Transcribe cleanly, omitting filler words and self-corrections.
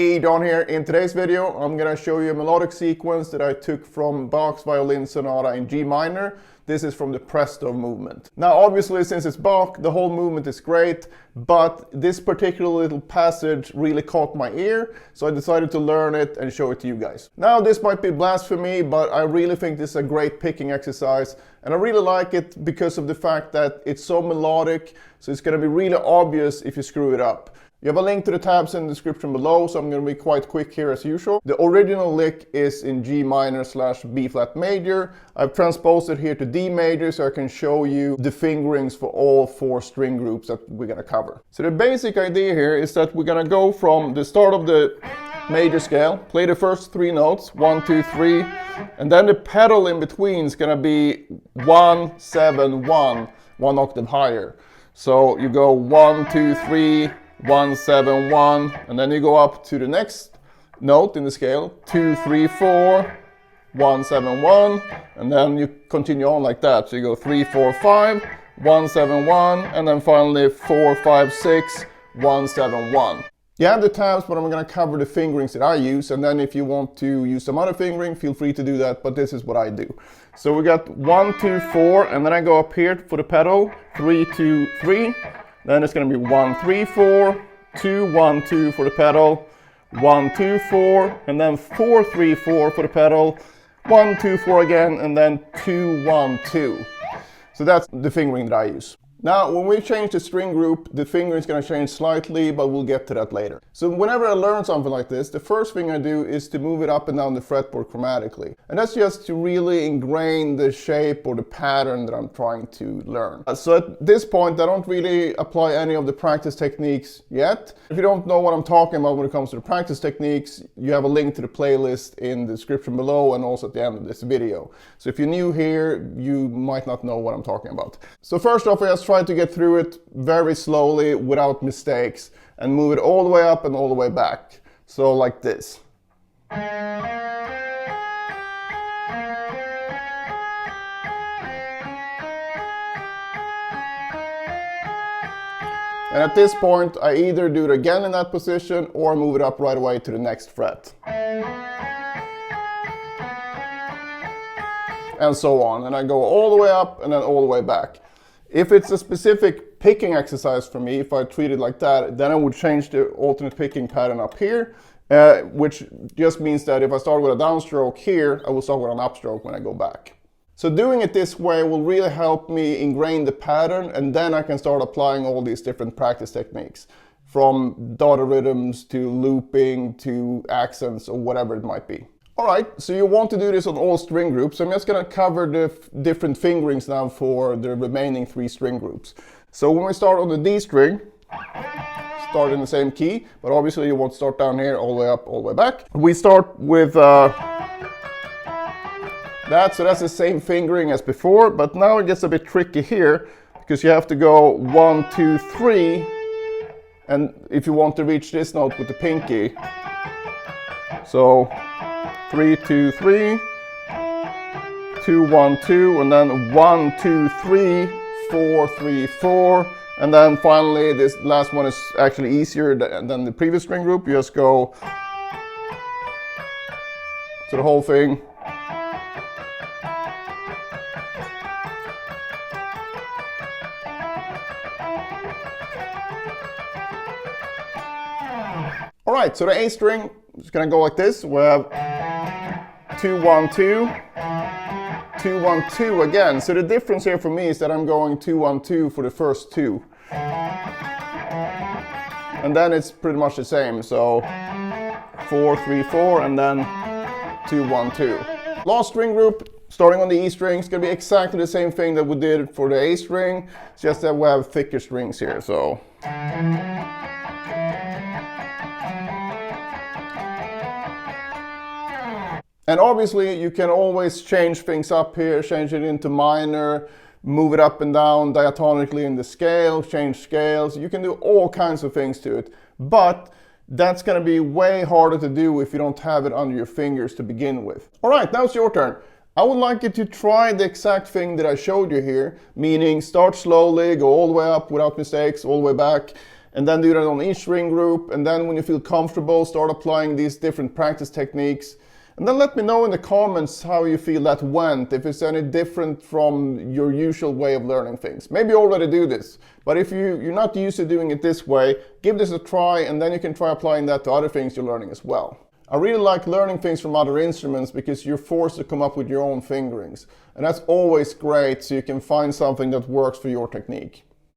Hey, Don here. In today's video, I'm gonna show you a melodic sequence that I took from Bach's Violin Sonata in G minor. This is from the Presto movement. Now, obviously, since it's Bach, the whole movement is great, but this particular little passage really caught my ear, so I decided to learn it and show it to you guys. Now, this might be blasphemy, but I really think this is a great picking exercise, and I really like it because of the fact that it's so melodic, so it's gonna be really obvious if you screw it up. You have a link to the tabs in the description below, so I'm going to be quite quick here as usual. The original lick is in G minor / B flat major. I've transposed it here to D major so I can show you the fingerings for all 4 string groups that we're going to cover. So the basic idea here is that we're going to go from the start of the major scale, play the first 3 notes, 1, 2, 3, and then the pedal in between is going to be 1, 7, 1, 1 octave higher. So you go 1, 2, 3, 1, 7, 1, and then you go up to the next note in the scale, 2, 3, 4, 1, 7, 1, and then you continue on like that. So you go 3, 4, 5, 1, 7, 1, and then finally 4, 5, 6, 1, 7, 1. You have the tabs, but I'm going to cover the fingerings that I use, and then if you want to use some other fingering, feel free to do that, but this is what I do. So we got 1, 2, 4, and then I go up here for the pedal, 3, 2, 3. Then it's going to be 1, 3, 4, 2, 1, 2 for the pedal, 1, 2, 4, and then 4, 3, 4 for the pedal, 1, 2, 4 again, and then 2, 1, 2. So that's the fingering that I use. Now, when we change the string group, the fingering is going to change slightly, but we'll get to that later. So whenever I learn something like this, the first thing I do is to move it up and down the fretboard chromatically. And that's just to really ingrain the shape or the pattern that I'm trying to learn. So at this point, I don't really apply any of the practice techniques yet. If you don't know what I'm talking about when it comes to the practice techniques, you have a link to the playlist in the description below and also at the end of this video. So if you're new here, you might not know what I'm talking about. So first off, I just try to get through it very slowly without mistakes and move it all the way up and all the way back. So like this. And at this point, I either do it again in that position or move it up right away to the next fret. And so on. And I go all the way up and then all the way back. If it's a specific picking exercise for me, if I treat it like that, then I would change the alternate picking pattern up here, which just means that if I start with a downstroke here, I will start with an upstroke when I go back. So doing it this way will really help me ingrain the pattern, and then I can start applying all these different practice techniques, from dotted rhythms to looping to accents or whatever it might be. Alright, so you want to do this on all string groups. I'm just going to cover the different fingerings now for the remaining 3 string groups. So when we start on the D string, start in the same key, but obviously you want to start down here, all the way up, all the way back. We start with that, so that's the same fingering as before, but now it gets a bit tricky here, because you have to go 1, 2, 3, and if you want to reach this note with the pinky. So 3, 2, 3, 2, 1, 2, and then 1, 2, 3, 4, 3, 4, and then finally this last one is actually easier than the previous string group. You just go to the whole thing. Alright, so the A string is going to go like this. We have 2, 1, 2, 2, 1, 2 again. So the difference here for me is that I'm going 2, 1, 2 for the first 2. And then it's pretty much the same. So 4, 3, 4, and then 2, 1, 2. Last string group, starting on the E string, is going to be exactly the same thing that we did for the A string. It's just that we have thicker strings here. So. And obviously you can always change things up here, change it into minor, move it up and down diatonically in the scale, change scales. You can do all kinds of things to it, but that's going to be way harder to do if you don't have it under your fingers to begin with. Alright, now it's your turn. I would like you to try the exact thing that I showed you here, meaning start slowly, go all the way up without mistakes, all the way back, and then do that on each string group, and then when you feel comfortable, start applying these different practice techniques. And then let me know in the comments how you feel that went, if it's any different from your usual way of learning things. Maybe you already do this, but if you're not used to doing it this way, give this a try, and then you can try applying that to other things you're learning as well. I really like learning things from other instruments because you're forced to come up with your own fingerings. And that's always great, so you can find something that works for your technique.